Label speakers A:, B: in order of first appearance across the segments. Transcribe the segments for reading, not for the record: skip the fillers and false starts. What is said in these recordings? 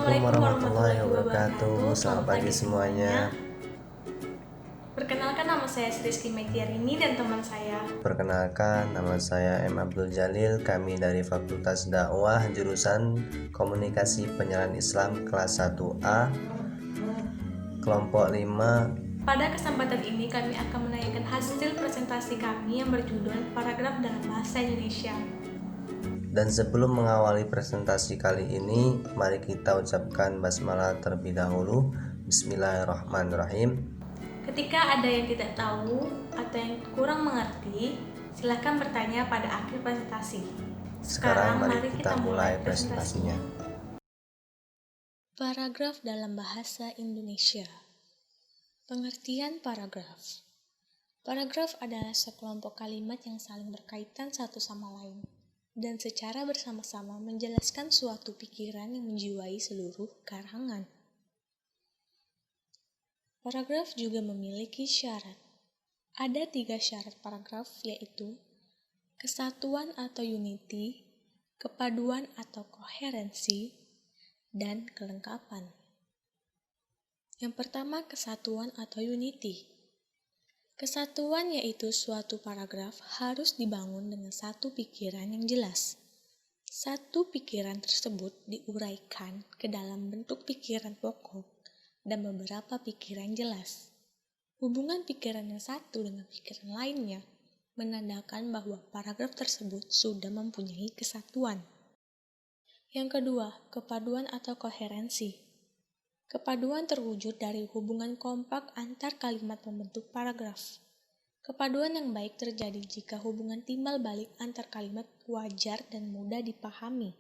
A: Assalamualaikum warahmatullahi wabarakatuh. Selamat pagi semuanya.
B: Perkenalkan, nama saya Rizky Mektiarini dan teman saya.
A: Perkenalkan, nama saya M. Abdul Jalil. Kami dari Fakultas Dakwah jurusan Komunikasi Penyiaran Islam kelas 1A kelompok 5.
B: Pada kesempatan ini kami akan menanyakan hasil presentasi kami yang berjudul Paragraf dalam Bahasa Indonesia.
A: Dan sebelum mengawali presentasi kali ini, mari kita ucapkan basmalah terlebih dahulu. Bismillahirrahmanirrahim.
B: Ketika ada yang tidak tahu atau yang kurang mengerti, silakan bertanya pada akhir presentasi.
A: Sekarang mari kita mulai presentasinya.
B: Paragraf dalam bahasa Indonesia. Pengertian paragraf. Paragraf adalah sekelompok kalimat yang saling berkaitan satu sama lain dan secara bersama-sama menjelaskan suatu pikiran yang menjiwai seluruh karangan. Paragraf juga memiliki syarat. Ada 3 syarat paragraf, yaitu kesatuan atau unity, kepaduan atau koherensi, dan kelengkapan. Yang pertama, kesatuan atau unity. Kesatuan yaitu suatu paragraf harus dibangun dengan satu pikiran yang jelas. Satu pikiran tersebut diuraikan ke dalam bentuk pikiran pokok dan beberapa pikiran jelas. Hubungan pikiran yang satu dengan pikiran lainnya menandakan bahwa paragraf tersebut sudah mempunyai kesatuan. Yang kedua, kepaduan atau koherensi. Kepaduan terwujud dari hubungan kompak antar kalimat pembentuk paragraf. Kepaduan yang baik terjadi jika hubungan timbal balik antar kalimat wajar dan mudah dipahami.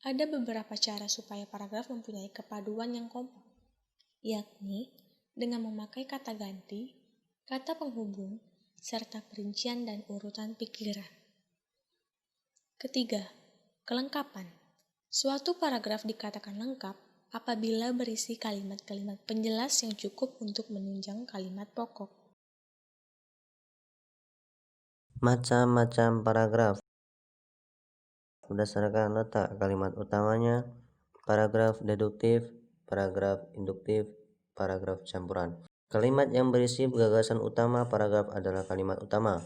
B: Ada beberapa cara supaya paragraf mempunyai kepaduan yang kompak, yakni dengan memakai kata ganti, kata penghubung, serta perincian dan urutan pikiran. Ketiga, kelengkapan. Suatu paragraf dikatakan lengkap apabila berisi kalimat-kalimat penjelas yang cukup untuk menunjang kalimat pokok.
A: Macam-macam paragraf berdasarkan letak kalimat utamanya: paragraf deduktif, paragraf induktif, paragraf campuran. Kalimat yang berisi gagasan utama paragraf adalah kalimat utama.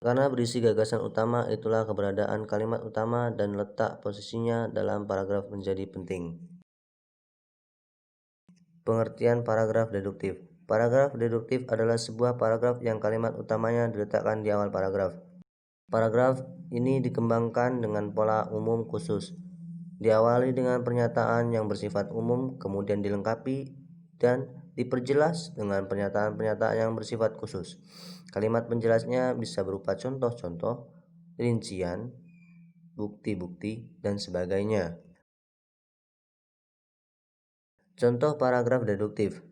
A: Karena berisi gagasan utama, itulah keberadaan kalimat utama dan letak posisinya dalam paragraf menjadi penting. Pengertian paragraf deduktif. Paragraf deduktif adalah sebuah paragraf yang kalimat utamanya diletakkan di awal paragraf. Paragraf ini dikembangkan dengan pola umum khusus. Diawali dengan pernyataan yang bersifat umum, kemudian dilengkapi dan diperjelas dengan pernyataan-pernyataan yang bersifat khusus. Kalimat penjelasnya bisa berupa contoh-contoh, rincian, bukti-bukti, dan sebagainya. Contoh paragraf deduktif: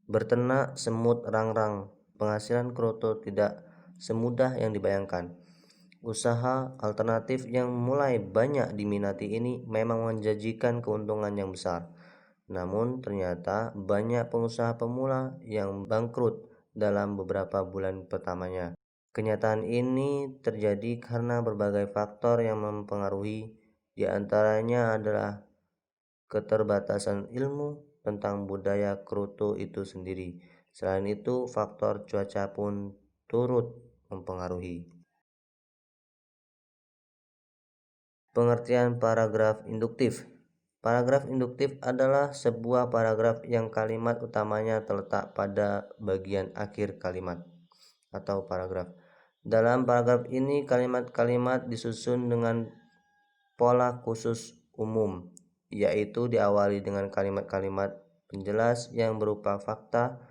A: berternak semut rang-rang, penghasilan kroto tidak semudah yang dibayangkan. Usaha alternatif yang mulai banyak diminati ini memang menjanjikan keuntungan yang besar. Namun ternyata banyak pengusaha pemula yang bangkrut dalam beberapa bulan pertamanya. Kenyataan ini terjadi karena berbagai faktor yang mempengaruhi, di antaranya adalah keterbatasan ilmu tentang budaya kroto itu sendiri. Selain itu, faktor cuaca pun turut mempengaruhi. Pengertian paragraf induktif. Paragraf induktif adalah sebuah paragraf yang kalimat utamanya terletak pada bagian akhir kalimat atau paragraf. Dalam paragraf ini, kalimat-kalimat disusun dengan pola khusus umum, yaitu diawali dengan kalimat-kalimat penjelas yang berupa fakta,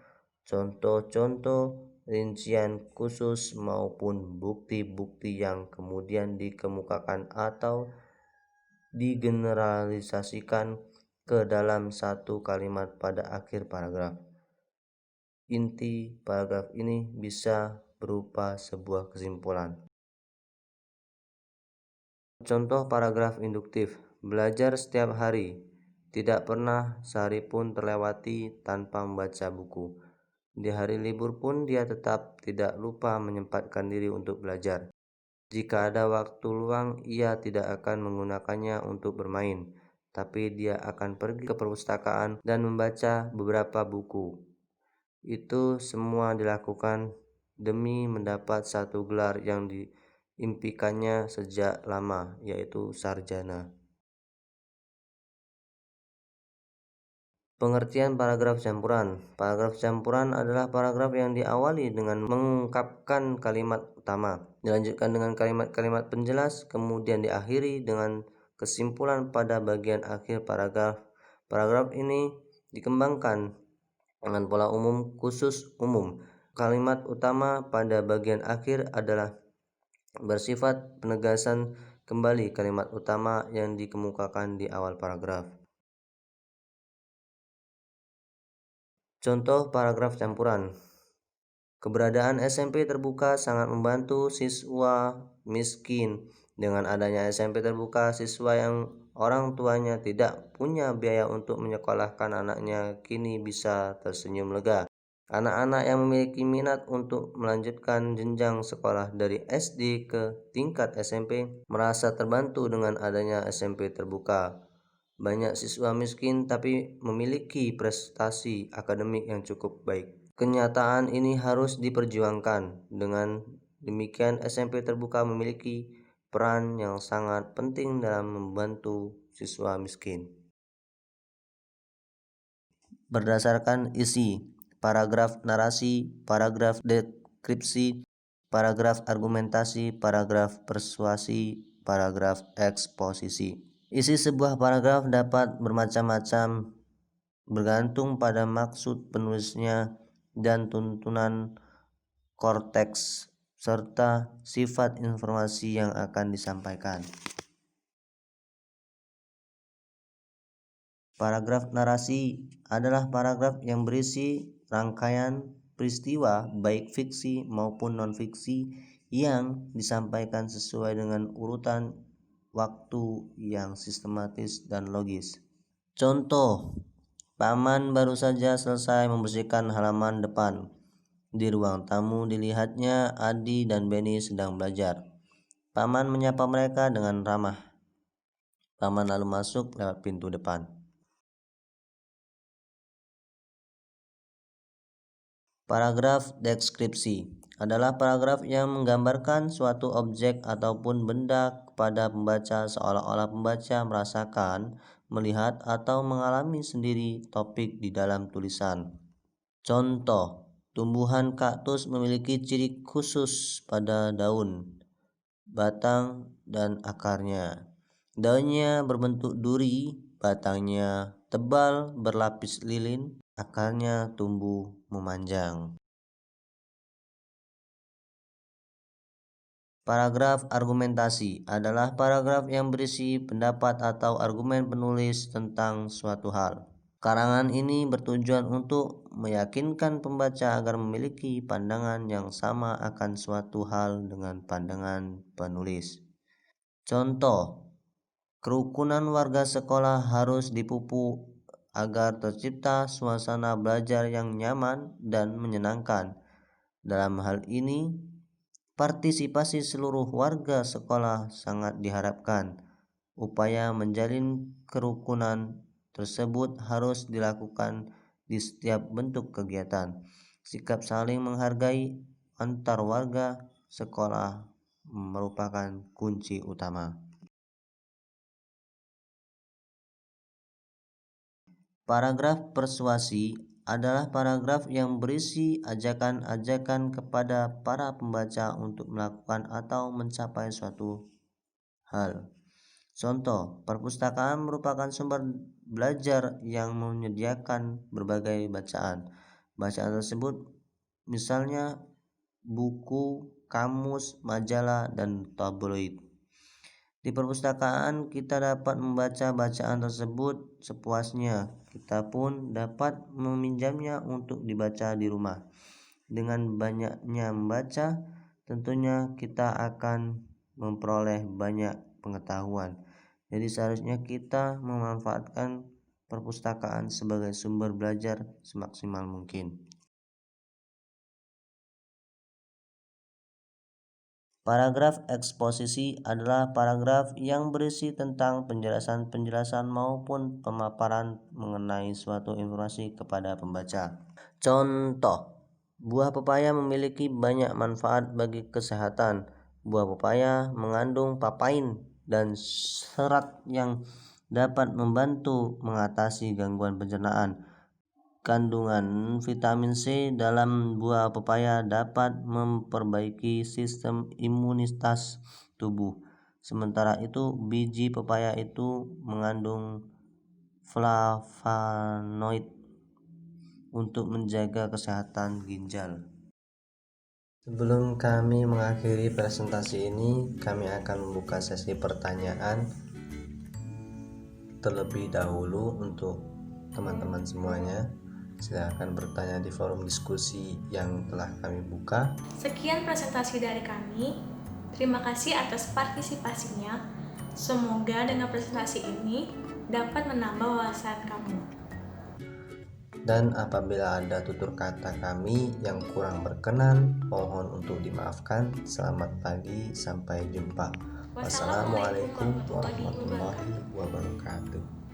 A: contoh-contoh, rincian khusus maupun bukti-bukti yang kemudian dikemukakan atau digeneralisasikan ke dalam satu kalimat pada akhir paragraf. Inti paragraf ini bisa berupa sebuah kesimpulan. Contoh paragraf induktif: belajar setiap hari, tidak pernah sehari pun terlewati tanpa membaca buku. Di hari libur pun dia tetap tidak lupa menyempatkan diri untuk belajar. Jika ada waktu luang, ia tidak akan menggunakannya untuk bermain, tapi dia akan pergi ke perpustakaan dan membaca beberapa buku. Itu semua dilakukan demi mendapat satu gelar yang diimpikannya sejak lama, yaitu sarjana. Pengertian paragraf campuran. Paragraf campuran adalah paragraf yang diawali dengan mengungkapkan kalimat utama, dilanjutkan dengan kalimat-kalimat penjelas, kemudian diakhiri dengan kesimpulan pada bagian akhir paragraf. Paragraf ini dikembangkan dengan pola umum khusus umum. Kalimat utama pada bagian akhir adalah bersifat penegasan kembali kalimat utama yang dikemukakan di awal paragraf. Contoh paragraf campuran. Keberadaan SMP terbuka sangat membantu siswa miskin. Dengan adanya SMP terbuka, siswa yang orang tuanya tidak punya biaya untuk menyekolahkan anaknya kini bisa tersenyum lega. Anak-anak yang memiliki minat untuk melanjutkan jenjang sekolah dari SD ke tingkat SMP merasa terbantu dengan adanya SMP terbuka. Banyak siswa miskin tapi memiliki prestasi akademik yang cukup baik. Kenyataan ini harus diperjuangkan. Dengan demikian, SMP terbuka memiliki peran yang sangat penting dalam membantu siswa miskin. Berdasarkan isi, paragraf narasi, paragraf deskripsi, paragraf argumentasi, paragraf persuasi, paragraf eksposisi. Isi sebuah paragraf dapat bermacam-macam bergantung pada maksud penulisnya dan tuntunan konteks serta sifat informasi yang akan disampaikan. Paragraf narasi adalah paragraf yang berisi rangkaian peristiwa baik fiksi maupun non-fiksi yang disampaikan sesuai dengan urutan waktu yang sistematis dan logis. Contoh, Paman baru saja selesai membersihkan halaman depan. Di ruang tamu dilihatnya Adi dan Benny sedang belajar. Paman menyapa mereka dengan ramah. Paman lalu masuk lewat pintu depan. Paragraf deskripsi adalah paragraf yang menggambarkan suatu objek ataupun benda kepada pembaca seolah-olah pembaca merasakan, melihat atau mengalami sendiri topik di dalam tulisan. Contoh, tumbuhan kaktus memiliki ciri khusus pada daun, batang, dan akarnya. Daunnya berbentuk duri, batangnya tebal berlapis lilin, akarnya tumbuh memanjang. Paragraf argumentasi adalah paragraf yang berisi pendapat atau argumen penulis tentang suatu hal. Karangan ini bertujuan untuk meyakinkan pembaca agar memiliki pandangan yang sama akan suatu hal dengan pandangan penulis. Contoh, kerukunan warga sekolah harus dipupuk agar tercipta suasana belajar yang nyaman dan menyenangkan. Dalam hal ini, partisipasi seluruh warga sekolah sangat diharapkan. Upaya menjalin kerukunan tersebut harus dilakukan di setiap bentuk kegiatan. Sikap saling menghargai antar warga sekolah merupakan kunci utama. Paragraf persuasi adalah paragraf yang berisi ajakan-ajakan kepada para pembaca untuk melakukan atau mencapai suatu hal. Contoh, perpustakaan merupakan sumber belajar yang menyediakan berbagai bacaan. Bacaan tersebut misalnya buku, kamus, majalah, dan tabloid. Di perpustakaan kita dapat membaca bacaan tersebut sepuasnya. Kita pun dapat meminjamnya untuk dibaca di rumah. Dengan banyaknya membaca, tentunya kita akan memperoleh banyak pengetahuan. Jadi seharusnya kita memanfaatkan perpustakaan sebagai sumber belajar semaksimal mungkin. Paragraf eksposisi adalah paragraf yang berisi tentang penjelasan-penjelasan maupun pemaparan mengenai suatu informasi kepada pembaca. Contoh, buah pepaya memiliki banyak manfaat bagi kesehatan. Buah pepaya mengandung papain dan serat yang dapat membantu mengatasi gangguan pencernaan. Kandungan vitamin C dalam buah pepaya dapat memperbaiki sistem imunitas tubuh. Sementara itu, biji pepaya itu mengandung flavonoid untuk menjaga kesehatan ginjal. Sebelum kami mengakhiri presentasi ini, kami akan membuka sesi pertanyaan terlebih dahulu untuk teman-teman semuanya. Silahkan bertanya di forum diskusi yang telah kami buka.
B: Sekian presentasi dari kami. Terima kasih atas partisipasinya. Semoga dengan presentasi ini dapat menambah wawasan kamu.
A: Dan apabila ada tutur kata kami yang kurang berkenan, mohon untuk dimaafkan. Selamat pagi, sampai jumpa. Wassalamualaikum warahmatullahi wabarakatuh.